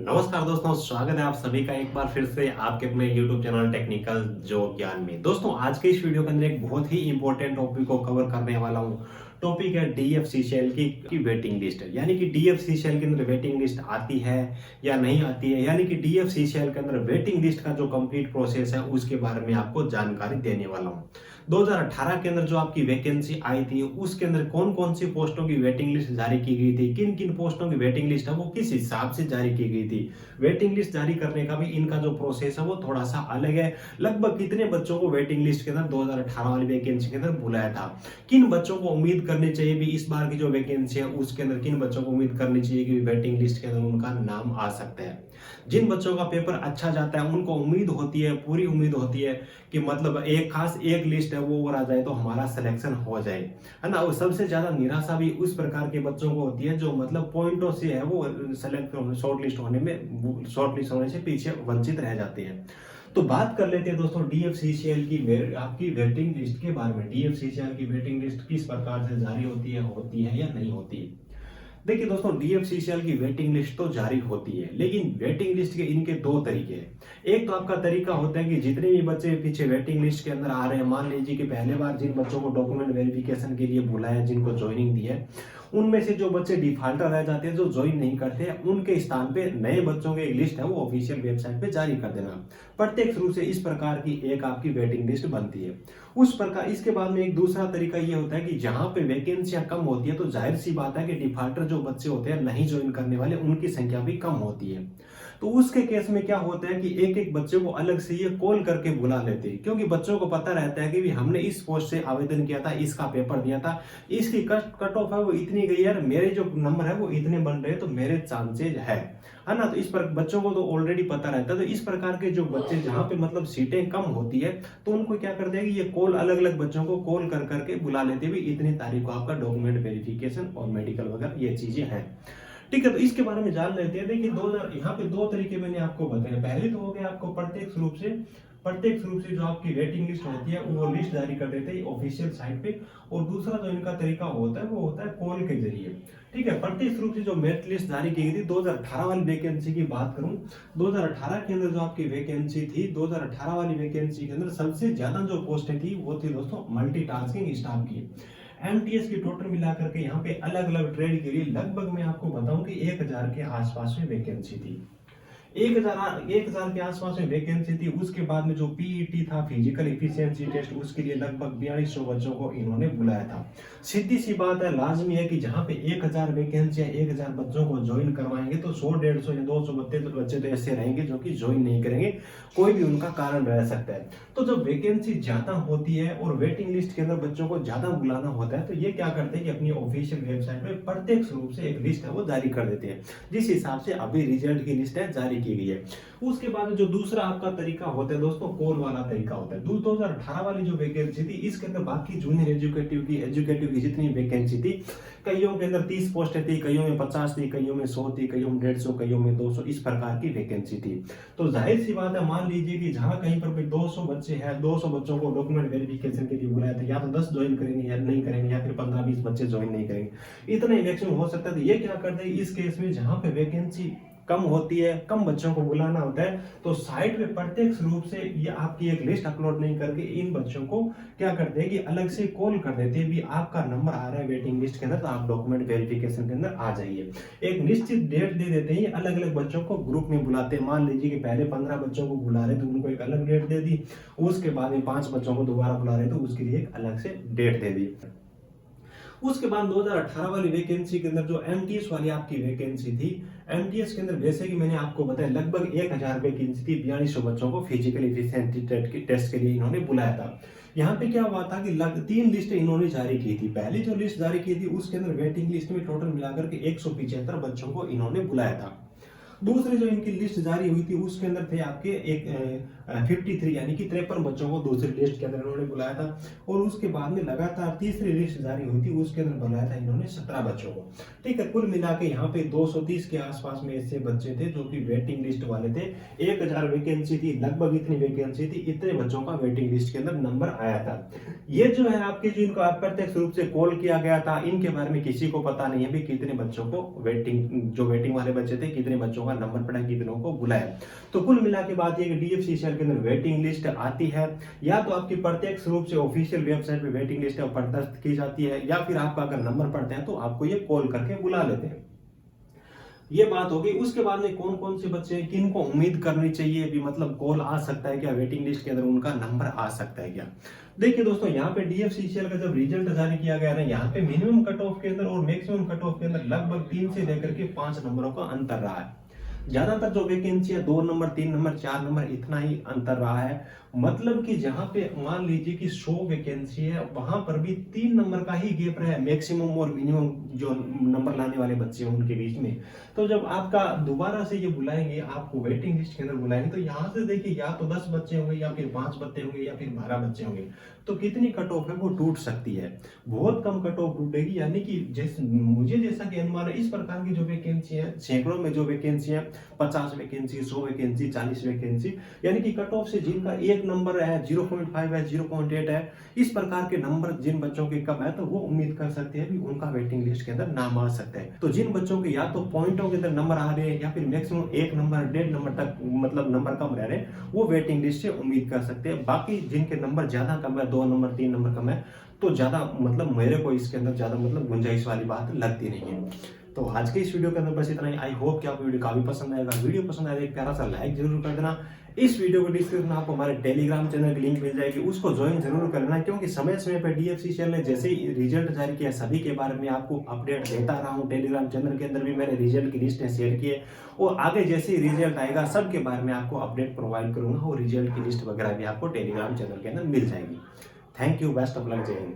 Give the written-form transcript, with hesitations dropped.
नमस्कार दोस्तों, स्वागत है आप सभी का एक बार फिर से आपके अपने YouTube चैनल टेक्निकल जॉब ज्ञान में। दोस्तों आज के इस वीडियो के अंदर एक बहुत ही इंपॉर्टेंट टॉपिक को कवर करने वाला हूँ। टॉपिक है DFCCL की वेटिंग लिस्ट, यानी कि DFCCL के अंदर वेटिंग लिस्ट आती है या नहीं आती है, यानी कि DFCCL के अंदर वेटिंग लिस्ट का जो कंप्लीट प्रोसेस है उसके बारे में आपको जानकारी देने वाला हूँ। 2018 के अंदर जो आपकी वैकेंसी आई थी उसके अंदर कौन कौन सी पोस्टों की वेटिंग लिस्ट जारी की गई थी, किन किन पोस्टों की वेटिंग लिस्ट है वो किस हिसाब से जारी की गई थी। वेटिंग लिस्ट जारी करने का भी इनका जो प्रोसेस है वो थोड़ा सा अलग है। लगभग कितने बच्चों को वेटिंग लिस्ट के अंदर 2018 वाली वैकेंसी के अंदर बुलाया था, किन बच्चों को उम्मीद करनी चाहिए भी इस बार की जो वैकेंसी है उसके अंदर किन बच्चों को उम्मीद करनी चाहिए कि वेटिंग लिस्ट के अंदर उनका नाम आ सकता है। जिन बच्चों का पेपर अच्छा जाता है उनको उम्मीद होती है, पूरी उम्मीद होती है कि मतलब एक खास एक लिस्ट है वो और आ जाए तो हमारा सिलेक्शन हो जाए, है ना। और सबसे ज्यादा निराशा भी उस प्रकार के बच्चों को होती है जो मतलब पॉइंटों से है वो सेलेक्ट शॉर्ट लिस्ट होने से पीछे वंचित रह जाते हैं। तो बात कर लेते हैं दोस्तों DFCCL की आपकी वेटिंग लिस्ट के बारे में। DFCCL की वेटिंग लिस्ट किस प्रकार से जारी होती है या नहीं होती है। देखिए दोस्तों, DFCCL की वेटिंग लिस्ट तो जारी होती है, लेकिन वेटिंग लिस्ट के इनके दो तरीके हैं। एक तो आपका तरीका होता है कि जितने भी बच्चे पीछे वेटिंग लिस्ट के अंदर आ रहे हैं, मान लीजिए कि पहले बार जिन बच्चों को डॉक्यूमेंट वेरिफिकेशन के लिए बुलाया, जिनको ज्वाइनिंग दी है, उनमें से जो बच्चे डिफॉल्टर रह जाते हैं, जो ज्वाइन नहीं करते हैं, उनके स्थान पे नए बच्चों की एक लिस्ट है वो ऑफिशियल वेबसाइट पे जारी कर देना। प्रत्यक्ष रूप से इस प्रकार की एक आपकी वेटिंग लिस्ट बनती है। उस प्रकार इसके बाद में एक दूसरा तरीका ये होता है कि जहां पे वैकेंसियां कम होती है तो जाहिर सी बात है कि डिफॉल्टर जो बच्चे होते हैं नहीं ज्वाइन करने वाले, उनकी संख्या भी कम होती है। तो उसके केस में क्या होता है कि एक एक बच्चे को अलग से ये कॉल करके बुला लेते हैं, क्योंकि बच्चों को पता रहता है कि भी हमने इस पोस्ट से आवेदन किया था, इसका पेपर दिया था, इसकी कट ऑफ है वो इतनी गई यार, मेरे जो नंबर है वो इतने बन रहे हैं तो मेरे चांसेज है ना। तो इस पर बच्चों को तो ऑलरेडी पता रहता है। तो इस प्रकार के जो बच्चे जहां पे मतलब सीटें कम होती है तो उनको क्या करते हैं कि ये कॉल अलग अलग बच्चों को कॉल कर करके बुला लेते हैं, भी इतनी तारीख को आपका डॉक्यूमेंट वेरिफिकेशन और मेडिकल वगैरह ये चीजें हैं। ठीक है, तो इसके बारे में जान लेते हैं। देखिए 2000 यहाँ पे दो तरीके मैंने आपको बताए। पहले तो हो गया आपको प्रत्यक्ष रूप से जो आपकी वेटिंग लिस्ट होती है वो लिस्ट जारी कर देते हैं ऑफिशियल साइट पे। और दूसरा जो इनका तरीका होता है वो होता है कॉल के जरिए। ठीक है, प्रत्यक्ष रूप से जो मेरिट लिस्ट जारी की गई थी 2018 वाली वैकेंसी की बात करूं, 2018 के अंदर जो आपकी वैकेंसी थी, 2018 वाली वैकेंसी के अंदर सबसे ज्यादा जो पोस्टें थी वो थी दोस्तों मल्टीटास्किंग स्टाफ की। MTS की टोटल मिलाकर के यहाँ पे अलग अलग ट्रेड के लिए लगभग मैं आपको बताऊं कि 1000 के आसपास में वैकेंसी थी। 1000 के आसपास में वैकेंसी थी। उसके बाद में जो PET था, फिजिकल एफिशिएंसी टेस्ट, उसके लिए लगभग 4200 बच्चों को इन्होंने बुलाया था। सीधी सी बात है, लाजमी है कि जहां पे 1000 वैकेंसी 1000 बच्चों को ज्वाइन करवाएंगे तो 100 150 या 200 बच्चे तो ऐसे रहेंगे जो कि ज्वाइन नहीं करेंगे, कोई भी उनका कारण रह सकता है। तो जब वैकेंसी ज्यादा होती है और वेटिंग लिस्ट के अंदर बच्चों को ज्यादा बुलाना होता है तो ये क्या करते हैं कि अपनी ऑफिशियल वेबसाइट में प्रत्यक्ष रूप से एक लिस्ट है वो जारी कर देते हैं, जिस हिसाब से अभी रिजल्ट की लिस्ट है जारी की गई है। उसके बाद जो दूसरा आपका तरीका होता है दोस्तों, कॉल वाला तरीका होता है। 2018 वाली जो वैकेंसी थी इसके अंदर बाकी जूनियर एजुकेटिव की जितनी वैकेंसी थी, कईयों के अंदर 30 पोस्टें थी, कईयों में 50 थी, कईयों में 100 थी, कईयों में 150, कईयों में 200, इस प्रकार की वैकेंसी थी। तो जाहिर सी बात है, मान लीजिए कि जहां कहीं पर भी 200 बच्चे हैं, 200 बच्चों को डॉक्यूमेंट वेरिफिकेशन के लिए बुलाया था, या तो 10 ज्वाइन करेंगे या नहीं करेंगे, या फिर 15-20 बच्चे ज्वाइन नहीं करेंगे, इतना ही मैक्सिमम हो सकता है। तो ये क्या करते हैं इस केस में, जहां पे वैकेंसी कम होती है, कम बच्चों को बुलाना होता है, तो साइट पे प्रत्यक्ष रूप से ये आपकी एक लिस्ट अपलोड नहीं करके इन बच्चों को क्या करते हैं कि अलग से कॉल कर देते हैं, भी आपका नंबर आ रहा है वेटिंग लिस्ट के अंदर तो आप डॉक्यूमेंट वेरिफिकेशन के अंदर आ जाइए। एक निश्चित डेट दे देते हैं, अलग अलग बच्चों को ग्रुप में बुलाते हैं। मान लीजिए कि पहले 15 बच्चों को बुला रहे तो उनको एक अलग डेट दे दी, उसके बाद में 5 बच्चों को दोबारा बुला रहे तो उसके लिए एक अलग से डेट दे दी। उसके बाद 2018 वाली वैकेंसी के अंदर जो MTS वाली आपकी वैकेंसी थी, MTS के अंदर जैसे कि मैंने आपको बताया लगभग 1000 वैकेंसी थी, 4200 बच्चों को फिजिकल एफिशिएंसी टेस्ट के लिए इन्होंने बुलाया था। यहाँ पे क्या हुआ था कि 3 लिस्टें इन्होंने जारी की थी। पहली जो लिस्ट जारी की थी उसके अंदर वेटिंग लिस्ट में टोटल मिलाकर के 175 बच्चों को इन्होंने बुलाया था। दूसरी जो इनकी लिस्ट जारी हुई थी उसके अंदर थे आपके एक 53 यानी कि 53 बच्चों को दूसरी लिस्ट के अंदर इन्होंने बुलाया था। और उसके बाद में लगातार तीसरी लिस्ट जारी हुई थी, उसके अंदर बुलाया था इन्होंने 17 बच्चों को। ठीक है, कुल मिला के यहाँ पे 230 के आसपास में ऐसे बच्चे थे जो कि वेटिंग लिस्ट वाले थे। 1000 वैकेंसी थी, लगभग इतनी वैकेंसी थी, इतने बच्चों का वेटिंग लिस्ट के अंदर नंबर आया था। ये जो है आपके जो इनको अप्रत्यक्ष रूप से कॉल किया गया था, इनके बारे में किसी को पता नहीं है भी कितने बच्चों को वेटिंग वाले बच्चे थे, कितने बच्चों का का नंबर पड़ा, कितनों को बुलाया। तो कुल मिला के बात ये कि DFCCIL के अंदर वेटिंग लिस्ट आती है, या तो आपकी प्रत्यक्ष रूप से ऑफिशियल वेबसाइट पे वेटिंग लिस्ट प्रदर्शित की जाती है, या फिर आपका अगर नंबर पड़ते हैं तो आपको ये कॉल करके बुला लेते हैं। ये बात होगी। उसके बाद में कौन कौन से बच्चे हैं, किनको उम्मीद करनी चाहिए भी, मतलब कॉल आ सकता है क्या, वेटिंग लिस्ट के अंदर उनका नंबर आ सकता है क्या। देखिए दोस्तों, यहाँ पे DFCCIL का जब रिजल्ट जारी किया गया ना, यहाँ पे मिनिमम कट ऑफ के अंदर और मैक्सिमम कट ऑफ के अंदर लगभग 3 से लेकर के 5 नंबरों का अंतर रहा है। ज्यादातर जो वैकेंसी है 2 नंबर, 3 नंबर, 4 नंबर, इतना ही अंतर रहा है। मतलब कि जहां पे मान लीजिए कि 100 वैकेंसी है, वहां पर भी 3 नंबर का ही गैप रहा है मैक्सिमम और मिनिमम जो नंबर लाने वाले बच्चे हैं उनके बीच में। तो जब आपका दोबारा से ये बुलाएंगे, आपको वेटिंग लिस्ट के अंदर बुलाएंगे, तो यहाँ से देखिए या तो 10 बच्चे होंगे, या फिर 5 बच्चे होंगे, या फिर 12 बच्चे होंगे, तो कितनी कट ऑफ है वो टूट सकती है। बहुत कम कट ऑफ टूटेगी। यानी कि मुझे जैसा कि अनुमान है, इस प्रकार की जो वैकेंसी है, सैकड़ों में जो वैकेंसी है, 50 वैकेंसी, 100 वैकेंसी, 40 वैकेंसी, यानी कि कट ऑफ से जिनका एक नंबर है, 0.5 है, 0.8 है, इस प्रकार के नंबर जिन बच्चों के कम है, तो वो उम्मीद कर सकते हैं कि उनका वेटिंग लिस्ट के अंदर नाम आ सकता है। तो जिन बच्चों के या तो पॉइंटों के अंदर नंबर आ रहे हैं, या फिर मैक्सिमम 1 नंबर, 1.5 नंबर तक मतलब नंबर कम रह रहे हैं, वो वेटिंग लिस्ट से उम्मीद कर सकते हैं। बाकी जिनके नंबर ज्यादा कम है, 2 नंबर, 3 नंबर कम है, तो ज्यादा मतलब मेरे को इसके अंदर ज्यादा मतलब गुंजाइश वाली बात लगती नहीं है। तो आज के इस वीडियो के अंदर बस इतना ही। आई होप कि आपको वीडियो काफी पसंद आएगा। वीडियो पसंद आएगा एक प्यारा सा लाइक जरूर कर देना। इस वीडियो को डिस्क्रिप्शन में आपको हमारे टेलीग्राम चैनल की लिंक मिल जाएगी, उसको ज्वाइन जरूर करना, क्योंकि समय समय पर DFCCIL ने जैसे ही रिजल्ट जारी किया, सभी के बारे में आपको अपडेट देता रहा हूँ। टेलीग्राम चैनल के अंदर भी मैंने रिजल्ट की लिस्ट शेयर की है, और आगे जैसे ही रिजल्ट आएगा सबके बारे में आपको अपडेट प्रोवाइड करूंगा, और रिजल्ट की लिस्ट वगैरह भी आपको टेलीग्राम चैनल के अंदर मिल जाएगी। Thank you, best of luck, जय हिंद।